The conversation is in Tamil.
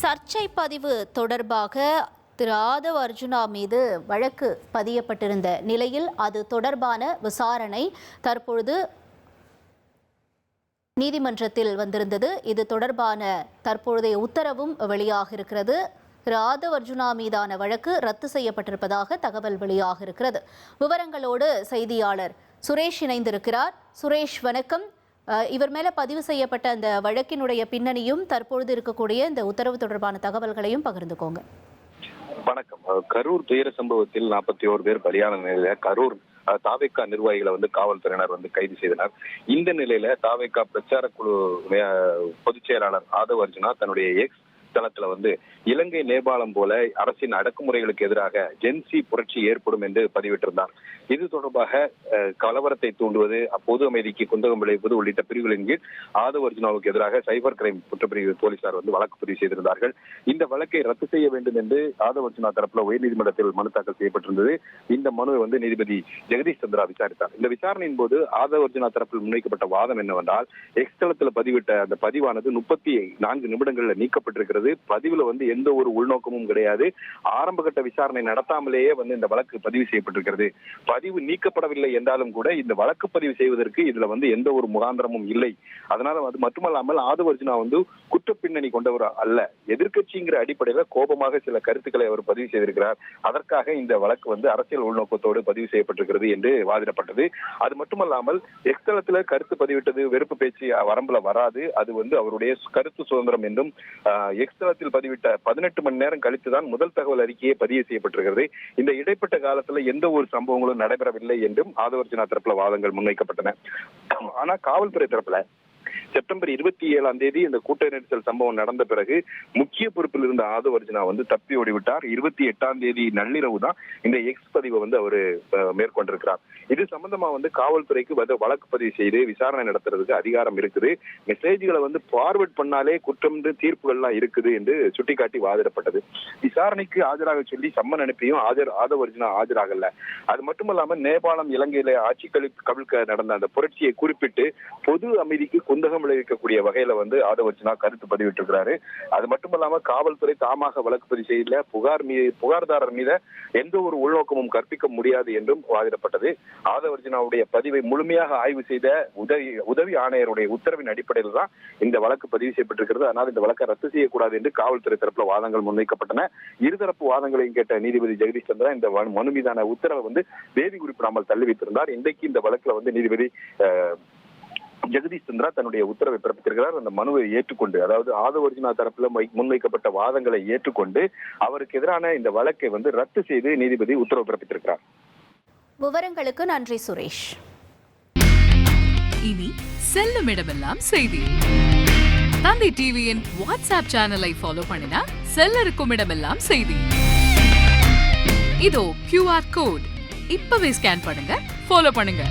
சர்ச்சை பதிவு தொடர்பாக திரு ஆதவ் அர்ஜுனா மீது வழக்கு பதியப்பட்டிருந்த நிலையில் அது தொடர்பான விசாரணை தற்பொழுது நீதிமன்றத்தில் வந்திருந்தது. இது தொடர்பான தற்பொழுதைய உத்தரவும் வெளியாக இருக்கிறது. திரு ஆதவ் அர்ஜுனா மீதான வழக்கு ரத்து செய்யப்பட்டிருப்பதாக தகவல் வெளியாக இருக்கிறது. விவரங்களோடு செய்தியாளர் சுரேஷ் இணைந்திருக்கிறார். சுரேஷ், வணக்கம். இவர் மேல பதிவு செய்யப்பட்ட அந்த வழக்கினுடைய பின்னணியும் தற்பொழுது இருக்கக்கூடிய இந்த உத்தரவு தொடர்பான தகவல்களையும் பகிர்ந்துக்கோங்க. வணக்கம். கரூர் துயர சம்பவத்தில் 41 பேர் பலியான நிலையில கரூர் தாவேகா நிர்வாகிகளை காவல்துறையினர் கைது செய்தனர். இந்த நிலையில தாவேகா பிரச்சார குழு பொதுச் செயலாளர் ஆதவ் அர்ஜுனா தன்னுடைய எக்ஸ் தளத்துல இலங்கை நேபாளம் போல அரசின் அடக்குமுறைகளுக்கு எதிராக ஜென்சி புரட்சி ஏற்படும் என்று பதிவிட்டிருந்தார். இது தொடர்பாக கலவரத்தை தூண்டுவது, பொது அமைதிக்கு குந்தகம் விளைவிப்பது உள்ளிட்ட பிரிவுகளின் கீழ் ஆதவ் அர்ஜுனாவுக்கு எதிராக சைபர் கிரைம் குற்றப்பிரிவு போலீசார் வழக்கு பதிவு செய்திருந்தார்கள். இந்த வழக்கை ரத்து செய்ய வேண்டும் என்று ஆதவ் அர்ஜுனா தரப்புல உயர்நீதிமன்றத்தில் மனு தாக்கல் செய்யப்பட்டிருந்தது. இந்த மனு நீதிபதி ஜெகதீஷ் சந்திரா விசாரித்தார். இந்த விசாரணையின் போது ஆதவ் அர்ஜுனா தரப்பில் முன்வைக்கப்பட்ட வாதம் என்னவென்றால், எக்ஸ் தளத்தில் பதிவிட்ட அந்த பதிவானது 34 நிமிடங்கள்ல நீக்கப்பட்டிருக்கிறது. பதிவுல எந்த ஒரு உள்நோக்கமும் கிடையாது. ஆரம்ப கட்ட விசாரணை நடத்தாமலேயே இந்த வழக்கு பதிவு செய்யப்பட்டிருக்கிறது. பதிவு நீக்கப்படவில்லை என்றாலும் கூட இந்த வழக்கு பதிவு செய்வதற்கு இதுல எந்த ஒரு முகாந்திரமும் இல்லை. அதனால அது மட்டுமல்லாமல் ஆதவ் அர்ஜுனா குற்ற பின்னணி கொண்டவர் அல்ல, எதிர்கட்சிங்கிற அடிப்படையில கோபமாக சில கருத்துக்களை அவர் பதிவு செய்திருக்கிறார். அதற்காக இந்த வழக்கு அரசியல் உள்நோக்கத்தோடு பதிவு செய்யப்பட்டிருக்கிறது என்று வாதிடப்பட்டது. அது மட்டுமல்லாமல் எக்ஸ் தளத்துல கருத்து பதிவிட்டது வெறுப்பு பேச்சு வரம்புல வராது. அது அவருடைய கருத்து சுதந்திரம் என்றும் எக்ஸ் தளத்தில் பதிவிட்ட 18 மணி நேரம் கழித்துதான் முதல் தகவல் அறிக்கையே பதிவு செய்யப்பட்டிருக்கிறது. இந்த இடைப்பட்ட காலத்துல எந்த ஒரு சம்பவங்களும் நடைபெறவில்லை என்றும் ஆதவ் அர்ஜுனா தரப்புல வாதங்கள் முன்வைக்கப்பட்டன. ஆனா காவல்துறை தரப்புல செப்டம்பர் 27ஆம் தேதி இந்த கூட்ட நெரிசல் சம்பவம் நடந்த பிறகு முக்கிய பொறுப்பில் இருந்த ஆதவ் அர்ஜுனா தப்பி ஓடிவிட்டார். 28ஆம் தேதி நள்ளிரவு தான் இந்த எக்ஸ் பதிவை அவரு மேற்கொண்டிருக்கிறார். இது சம்பந்தமா காவல்துறைக்கு வழக்கு பதிவு செய்து விசாரணை நடத்துறதுக்கு அதிகாரம் இருக்குது. மெசேஜ்களை ஃபார்வர்ட் பண்ணாலே குற்றம் தீர்ப்புகள்லாம் இருக்குது என்று சுட்டிக்காட்டி வாதிடப்பட்டது. விசாரணைக்கு ஆஜராக சொல்லி சம்மன் அனுப்பியும் ஆதவ் அர்ஜுனா ஆஜராகல. அது மட்டுமல்லாம நேபாளம் இலங்கையில ஆட்சி கவிழ்க்க நடந்த அந்த புரட்சியை குறிப்பிட்டு பொது அமைதிக்கு குந்தகம் விளைவிக்கக்கூடிய வகையில ஆதவ் அர்ஜுனா கருத்து பதிவிட்டிருக்கிறாரு. அது மட்டுமல்லாம காவல்துறை தாமாக வழக்கு பதிவு செய்யல, புகார்தாரர் மீது எந்த ஒரு உள்நோக்கமும் கற்பிக்க முடியாது என்றும் வாதிடப்பட்டது. ஆதவ் அர்ஜுனாவுடைய பதிவை முழுமையாக ஆய்வு செய்த உதவி ஆணையருடைய உத்தரவின் அடிப்படையில் தான் இந்த வழக்கு பதிவு செய்யப்பட்டிருக்கிறது. அதனால் இந்த வழக்கை ரத்து செய்யக்கூடாது என்று காவல்துறை தரப்புல வாதங்கள் முன்வைக்கப்பட்டன. இருதரப்பு வாதங்களையும் கேட்ட நீதிபதி ஜெகதீஷ் சந்திரா இந்த மனு மீதான உத்தரவை தேதி குறிப்பிடாமல் தள்ளி வைத்திருந்தார். இன்றைக்கு இந்த வழக்குல நீதிபதி ஜெகதீஷ் சந்திரா தன்னுடைய உத்தரவை பிறப்பித்திருக்கிறார். அந்த மனுவை ஏற்றுக்கொண்டு, அதாவது ஆதவ் அர்ஜுனா தரப்புல முன்வைக்கப்பட்ட வாதங்களை ஏற்றுக்கொண்டு அவருக்கு எதிரான இந்த வழக்கை ரத்து செய்து நீதிபதி உத்தரவு பிறப்பித்திருக்கிறார். விவரங்களுக்கு நன்றி சுரேஷ். இனி செல்லும் இடமெல்லாம் செய்தி. தந்தை டிவியின் வாட்ஸ்அப் சேனலை ஃபாலோ பண்ணினா செல்ல இருக்கும் இடமெல்லாம் செய்தி. இதோ QR கோட் இப்பவே ஸ்கேன் பண்ணுங்க, ஃபாலோ பண்ணுங்க.